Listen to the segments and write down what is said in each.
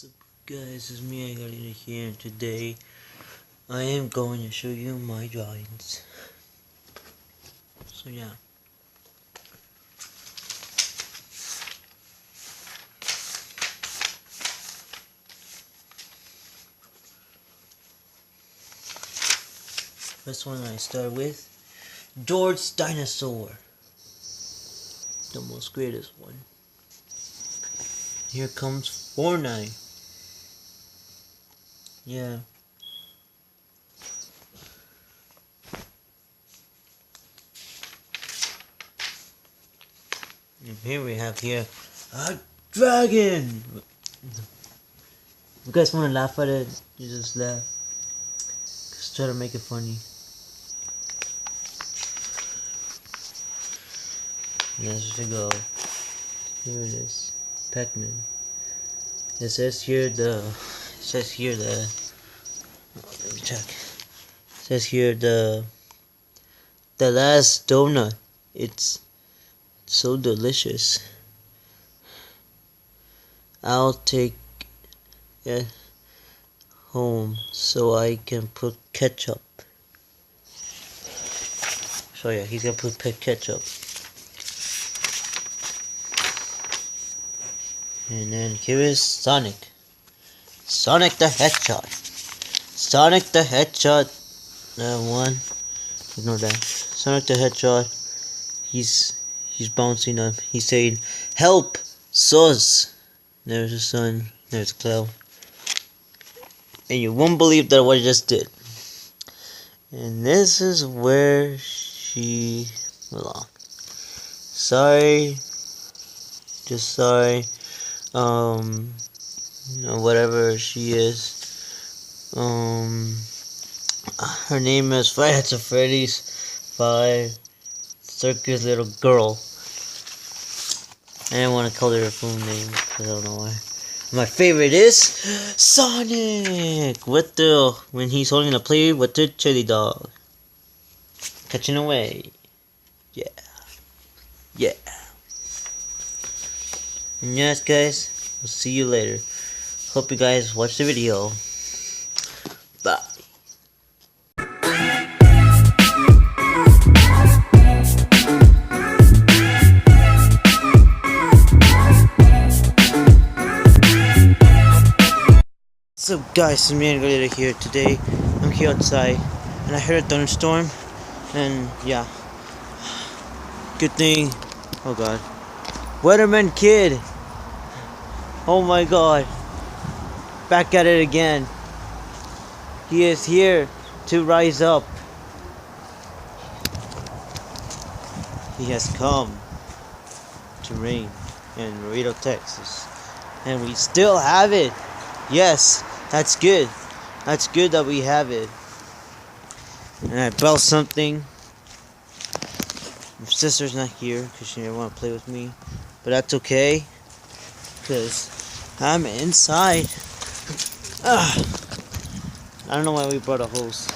What's up guys, it's me, Galina here, and today I am going to show you my drawings. So yeah. First one I start with, George Dinosaur. The most greatest one. Here comes Fortnite. Yeah. And here we have a dragon. You guys want to laugh at it? You just laugh. Just try to make it funny. And as we go, here it is, Pac-Man. It says here let me check. It says here the last donut. It's so delicious. I'll take it home so I can put ketchup. So yeah, he's gonna put ketchup. And then here is Sonic. Sonic the Hedgehog. Sonic the Hedgehog. One. Ignore that. Sonic the Hedgehog. He's bouncing up. He's saying, "Help, sus." There's a sun. There's a cloud. And you won't believe that what I just did. And this is where she belongs. Sorry. Just sorry. Whatever she is. Her name is Five Nights at Freddy's 5 Circus Little Girl. I didn't want to call her a full name because I don't know why. My favorite is Sonic when he's holding a plate with the chili dog. Catching away. Yeah. Yeah. And yes guys, we'll see you later. Hope you guys watch the video. Bye. So guys, it's me and Galita here. Today I'm here outside and I heard a thunderstorm, and yeah, good thing. Oh god, Weatherman Kid, oh my god, back at it again. He is here to rise up. He has come to reign in Laredo, Texas, and we still have it. Yes, that's good. That's good that we have it. And I built something. My sister's not here because she didn't want to play with me. But that's okay, because I'm inside. I don't know why we brought a hose.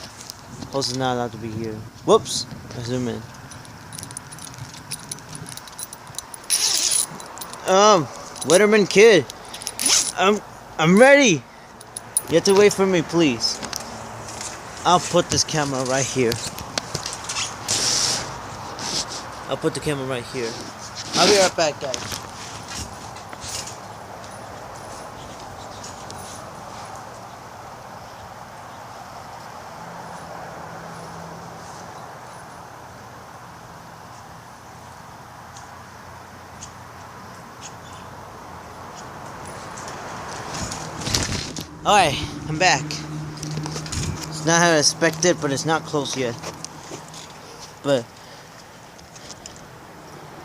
Hose is not allowed to be here. Whoops. I zoom in. Weatherman Kid. I'm ready. You have to wait for me, please. I'll put this camera right here. I'll put the camera right here. I'll be right back, guys. Alright, I'm back. It's not how I expected, but it's not close yet. But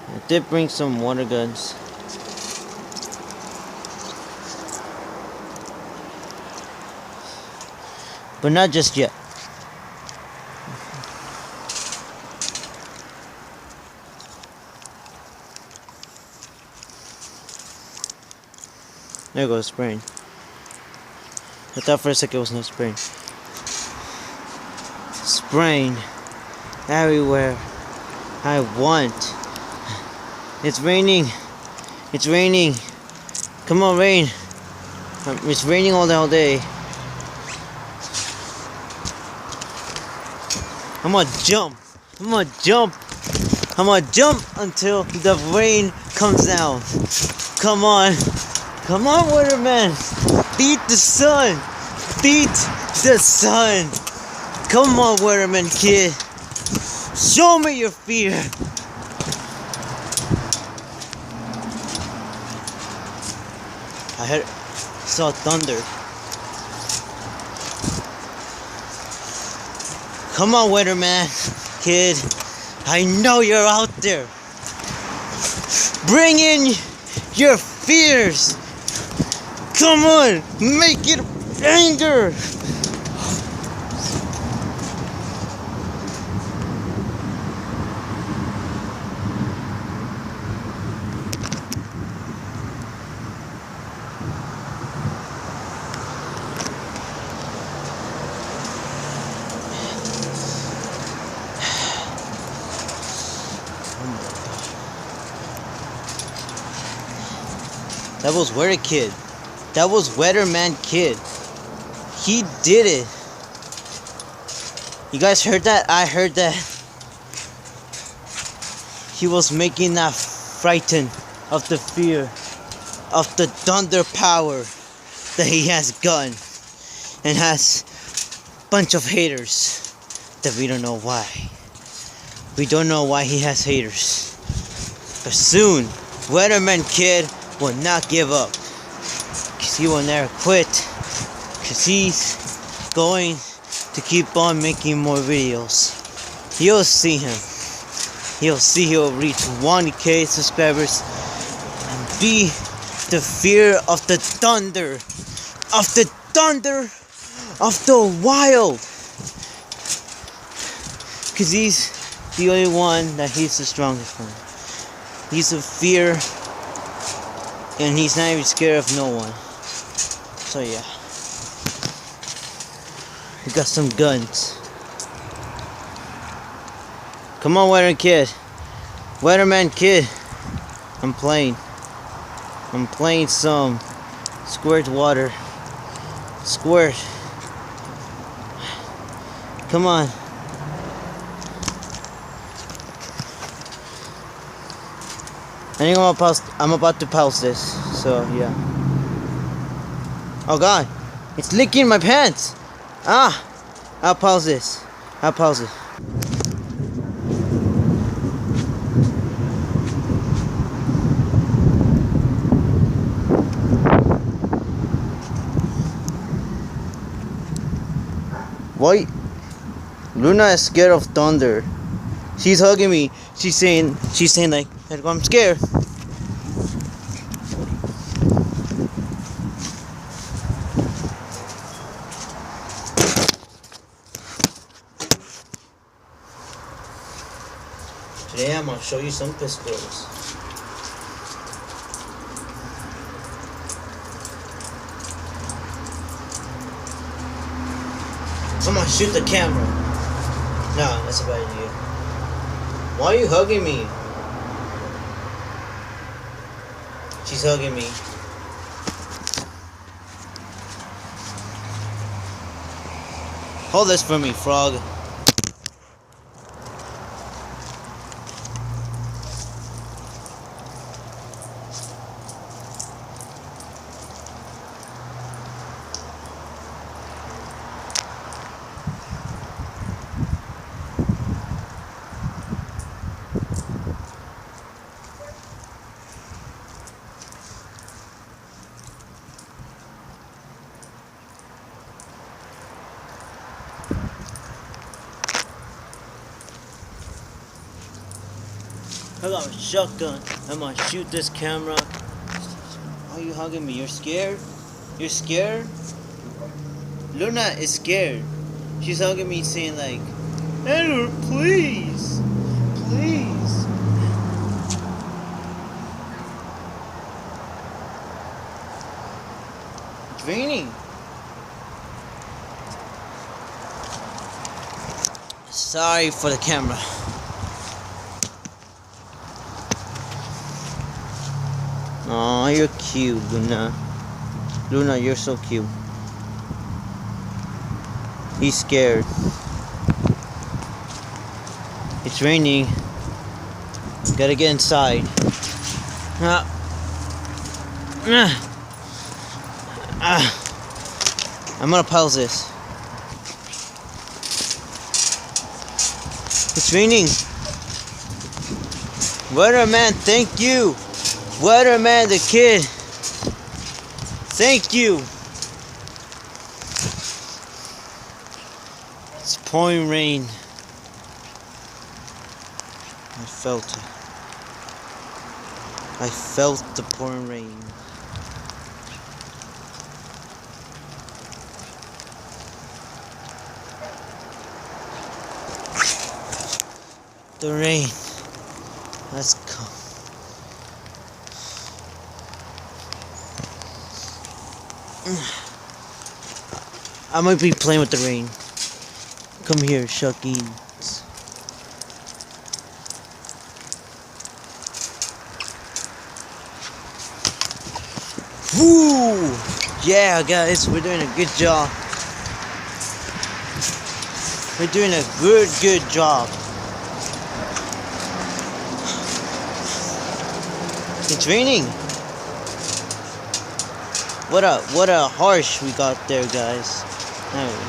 I did bring some water guns. But not just yet. There goes spraying. I thought for a second it was no spraying. Spraying everywhere I want. It's raining. It's raining. Come on, rain. It's raining all day. I'm gonna jump. I'm gonna jump. I'm gonna jump until the rain comes down. Come on. Come on, Weatherman. Beat the sun. Beat the sun. Come on, Weatherman kid. Show me your fear. I saw thunder. Come on, Weatherman kid. I know you're out there. Bring in your fears. Come on, make it anger. That was Weather Kid. That was Weatherman Kid. He did it. You guys heard that? I heard that. He was making that frightened of the fear of the thunder power that he has gotten and has a bunch of haters that we don't know why. We don't know why he has haters. But soon, Weatherman Kid will not give up. Because he will never quit. Because he's going to keep on making more videos. You'll see him. You'll see he'll reach 1K subscribers and be the fear of the thunder. Of the thunder of the wild. Because he's the only one that he's the strongest one. He's a fear. And he's not even scared of no one. So yeah. We got some guns. Come on, Weatherman Kid. Weatherman Kid. I'm playing some squirt water. Squirt. Come on. I think I'm about to pause this, so yeah. Oh god, it's licking my pants! Ah! I'll pause this. I'll pause it. Why? Luna is scared of thunder. She's hugging me. She's saying like, I'm scared. Today I'm gonna show you some pistols. I'm gonna shoot the camera. No, that's a bad idea. Why are you hugging me? She's hugging me. Hold this for me, frog. I got a shotgun. I'm gonna shoot this camera. Why are you hugging me? You're scared? You're scared? Luna is scared. She's hugging me saying like, Edward, please. Please. It's raining. Sorry for the camera. Aw, you're cute, Luna. Luna, you're so cute. He's scared. It's raining. Gotta get inside. I'm gonna pause this. It's raining. Weatherman, thank you. Weatherman the kid. Thank you. It's pouring rain. I felt it. I felt the pouring rain. The rain has come. I might be playing with the rain. Come here, Shuckies. Woo! Yeah, guys, we're doing a good job. We're doing a good job. It's raining. What a harsh we got there, guys. Anyway,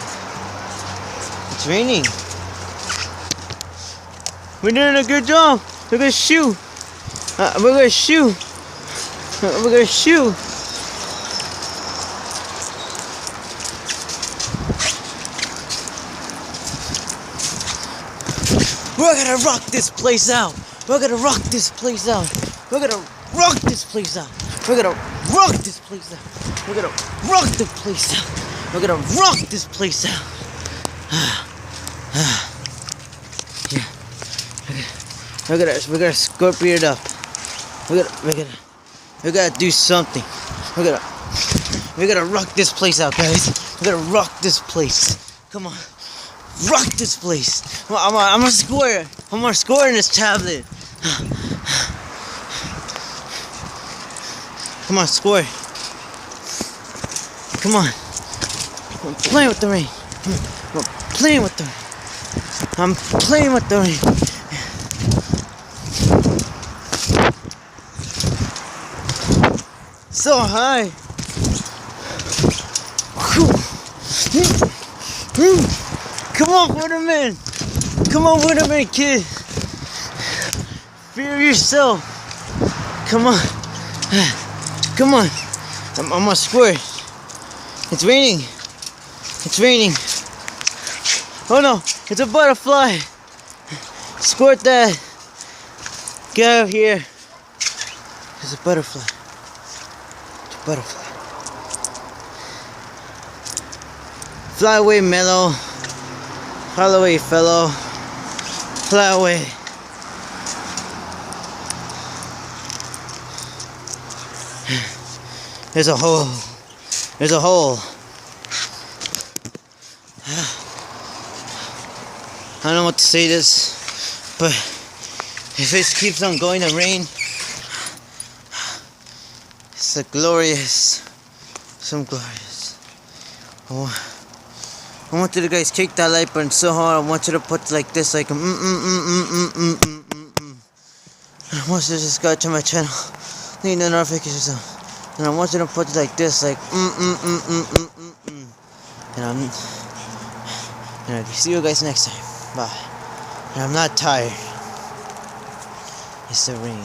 it's raining. We're doing a good job. We're gonna shoot. We're gonna shoot. We're gonna shoot. We're gonna rock this place out. We're gonna rock this place out. We're gonna rock this place out. We're gonna rock this place out. We're gonna rock the place out. We're gonna rock this place out. Yeah. We're gonna scorpion it up. We're gonna do something. We're gonna rock this place out, guys. We're gonna rock this place. Come on. Rock this place. I'm gonna score. I'm gonna score in this tablet. Come on, score. Come on. I'm playing with the rain. I'm playing with the rain. I'm playing with the rain. So high. Come on, Weatherman. Come on, Weatherman, kid. Fear yourself. Come on. Come on. I'm gonna squirt. It's raining. It's raining. Oh no, it's a butterfly. Squirt that. Get out of here. There's a butterfly. It's a butterfly. Fly away, Mellow. Fly away, fellow. Fly away. There's a hole. There's a hole. I don't know what to say this, but if it keeps on going to rain, it's a glorious, some glorious. I want you to guys kick that like button so hard. I want you to put like this, like I want you to subscribe to my channel, leave the notifications on, and I want you to put it like this, like and I'll see you guys next time. Bye. And I'm not tired. It's the rain.